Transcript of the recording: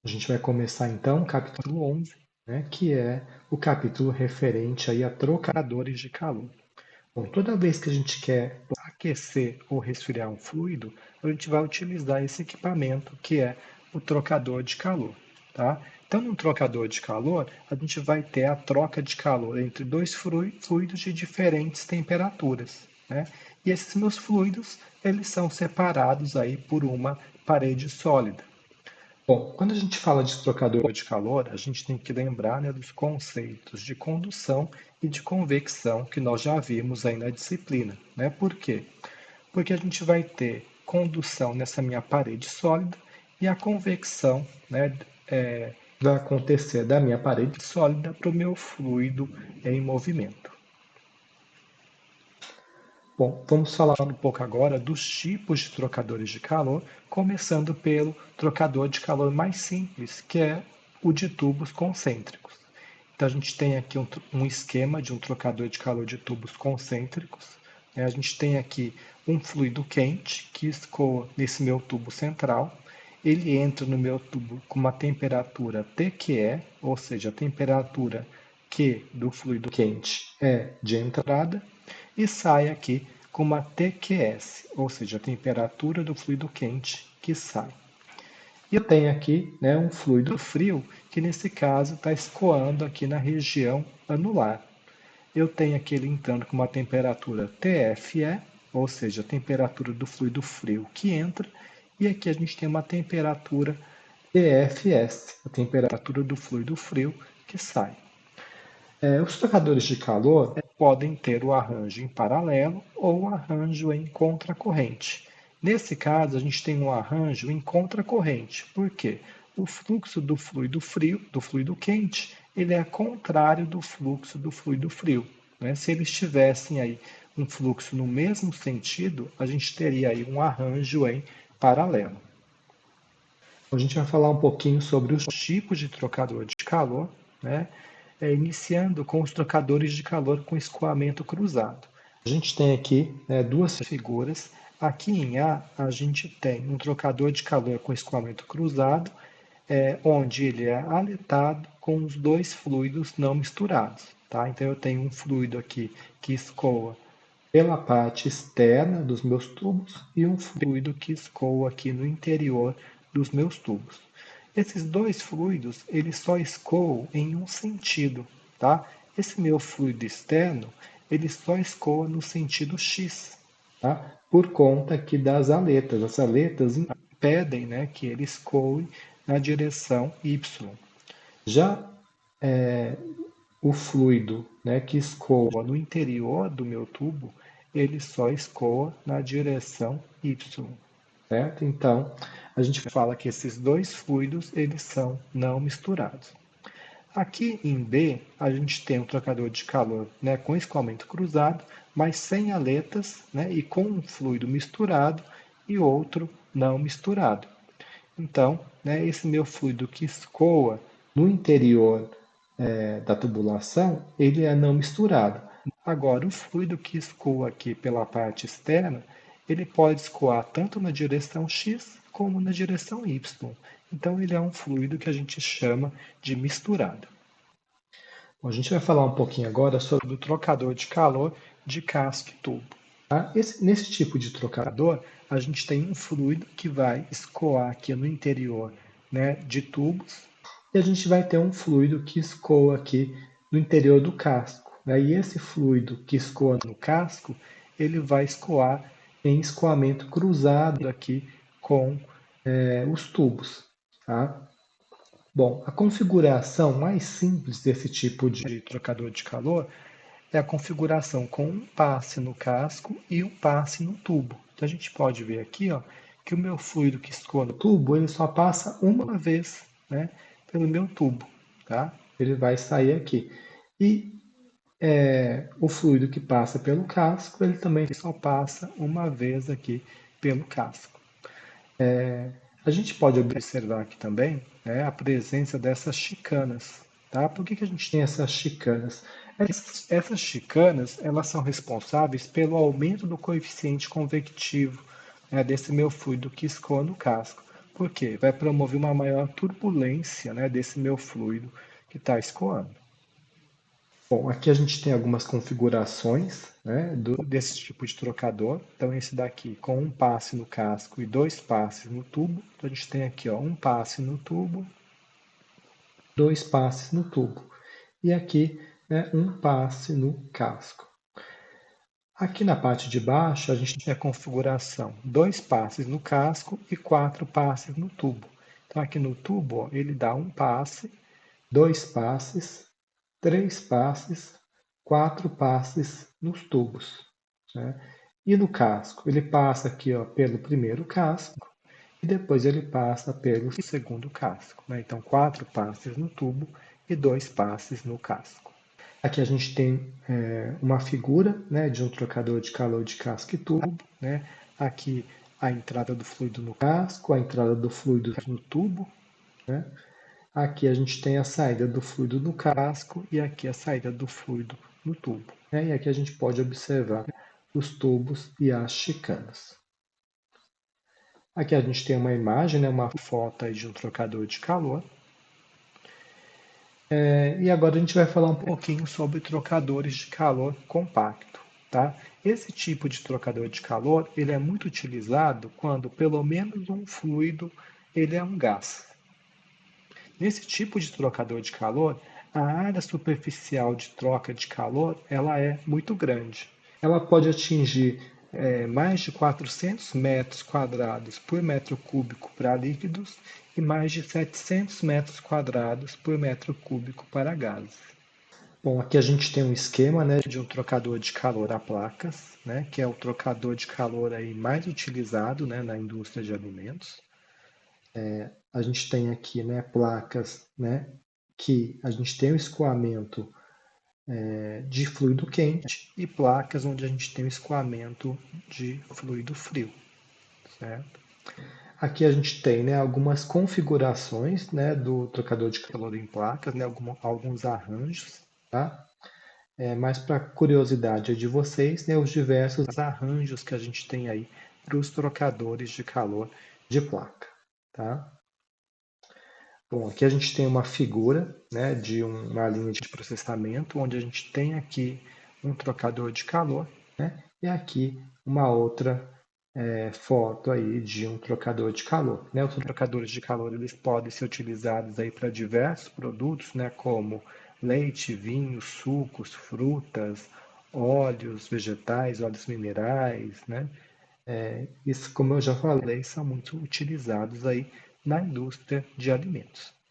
A gente vai começar então o capítulo 11, né, que é o capítulo referente aí a trocadores de calor. Bom, toda vez que a gente quer aquecer ou resfriar um fluido, a gente vai utilizar esse equipamento que é o trocador de calor, tá? Então, no trocador de calor, a gente vai ter a troca de calor entre dois fluidos de diferentes temperaturas, né? E esses meus fluidos, eles são separados aí por uma parede sólida. Bom, quando a gente fala de trocador de calor, a gente tem que lembrar, né, dos conceitos de condução e de convecção que nós já vimos aí na disciplina, né? Por quê? Porque a gente vai ter condução nessa minha parede sólida e a convecção, né, vai acontecer da minha parede sólida para o meu fluido em movimento. Bom, vamos falar um pouco agora dos tipos de trocadores de calor, começando pelo trocador de calor mais simples, que é o de tubos concêntricos. Então, a gente tem aqui um esquema de um trocador de calor de tubos concêntricos, né? A gente tem aqui um fluido quente que escoa nesse meu tubo central. Ele entra no meu tubo com uma temperatura TQE, ou seja, a temperatura Q do fluido quente é de entrada, e sai aqui com uma TQS, ou seja, a temperatura do fluido quente que sai. E eu tenho aqui, né, um fluido frio, que nesse caso está escoando aqui na região anular. Eu tenho aqui ele entrando com uma temperatura TFE, ou seja, a temperatura do fluido frio que entra, e aqui a gente tem uma temperatura TFS, a temperatura do fluido frio que sai. Os trocadores de calor podem ter o arranjo em paralelo ou o arranjo em contracorrente. Nesse caso, a gente tem um arranjo em contracorrente. Por quê? O fluxo do fluido frio, do fluido quente, ele é contrário do fluxo do fluido frio, né? Se eles tivessem aí um fluxo no mesmo sentido, a gente teria aí um arranjo em paralelo. A gente vai falar um pouquinho sobre os tipos de trocador de calor, né? Iniciando com os trocadores de calor com escoamento cruzado. A gente tem aqui, né, duas figuras. Aqui em A gente tem um trocador de calor com escoamento cruzado, onde ele é aletado com os dois fluidos não misturados. Tá? Então eu tenho um fluido aqui que escoa pela parte externa dos meus tubos e um fluido que escoa aqui no interior dos meus tubos. Esses dois fluidos, eles só escoam em um sentido, tá? Esse meu fluido externo, ele só escoa no sentido X, tá? Por conta aqui das aletas. As aletas impedem, né, que ele escoe na direção Y. Já o fluido, né, que escoa no interior do meu tubo, ele só escoa na direção Y, certo? Então, a gente fala que esses dois fluidos, eles são não misturados. Aqui em B, a gente tem um trocador de calor, né, com escoamento cruzado, mas sem aletas, né, e com um fluido misturado e outro não misturado. Então, né, esse meu fluido que escoa no interior da tubulação, ele é não misturado. Agora, o fluido que escoa aqui pela parte externa, ele pode escoar tanto na direção X como na direção Y. Então, ele é um fluido que a gente chama de misturado. Bom, a gente vai falar um pouquinho agora sobre o trocador de calor de casco e tubo. Tá? Nesse tipo de trocador, a gente tem um fluido que vai escoar aqui no interior, né, de tubos, e a gente vai ter um fluido que escoa aqui no interior do casco, né? E esse fluido que escoa no casco, ele vai escoar em escoamento cruzado aqui com os tubos. Tá? Bom, a configuração mais simples desse tipo de trocador de calor é a configuração com um passe no casco e um passe no tubo. Então a gente pode ver aqui, ó, que o meu fluido que escoa no tubo, ele só passa uma vez, né, pelo meu tubo, tá? Ele vai sair aqui. E o fluido que passa pelo casco, ele também só passa uma vez aqui pelo casco. A gente pode observar aqui também, né, a presença dessas chicanas. Tá? Por que a gente tem essas chicanas? Essas chicanas, elas são responsáveis pelo aumento do coeficiente convectivo, né, desse meu fluido que escoa no casco. Por quê? Vai promover uma maior turbulência, né, desse meu fluido que está escoando. Bom, aqui a gente tem algumas configurações, né, desse tipo de trocador. Então, esse daqui com um passe no casco e dois passes no tubo. Então, a gente tem aqui ó, um passe no tubo, dois passes no tubo. E aqui, né, um passe no casco. Aqui na parte de baixo, a gente tem a configuração: dois passes no casco e quatro passes no tubo. Então, aqui no tubo, ó, ele dá um passe, dois passes, três passes, quatro passes nos tubos, né? E no casco, ele passa aqui ó, pelo primeiro casco e depois ele passa pelo segundo casco, né? Então, quatro passes no tubo e dois passes no casco. Aqui a gente tem uma figura, né, de um trocador de calor de casco e tubo, né? Aqui a entrada do fluido no casco, a entrada do fluido no tubo, né? Aqui a gente tem a saída do fluido no casco e aqui a saída do fluido no tubo, né? E aqui a gente pode observar os tubos e as chicanas. Aqui a gente tem uma imagem, né, uma foto aí de um trocador de calor. E agora a gente vai falar um pouquinho sobre trocadores de calor compacto, tá? Esse tipo de trocador de calor, ele é muito utilizado quando pelo menos um fluido ele é um gás. Nesse tipo de trocador de calor, a área superficial de troca de calor ela é muito grande. Ela pode atingir mais de 400 metros quadrados por metro cúbico para líquidos e mais de 700 metros quadrados por metro cúbico para gases. Bom, aqui a gente tem um esquema, né, de um trocador de calor a placas, né, que é o trocador de calor aí mais utilizado, né, na indústria de alimentos. A gente tem aqui, né, placas, né, que a gente tem o escoamento de fluido quente e placas onde a gente tem o escoamento de fluido frio, certo? Aqui a gente tem, né, algumas configurações, né, do trocador de calor em placas, né, alguns arranjos, tá? Mas para curiosidade de vocês, né, os diversos arranjos que a gente tem aí para os trocadores de calor de placa, tá? Bom, aqui a gente tem uma figura, né, de uma linha de processamento, onde a gente tem aqui um trocador de calor, né, e aqui uma outra foto aí de um trocador de calor, né? Os trocadores de calor eles podem ser utilizados aí para diversos produtos, né, como leite, vinho, sucos, frutas, óleos vegetais, óleos minerais, né? Isso, como eu já falei, são muito utilizados aí na indústria de alimentos.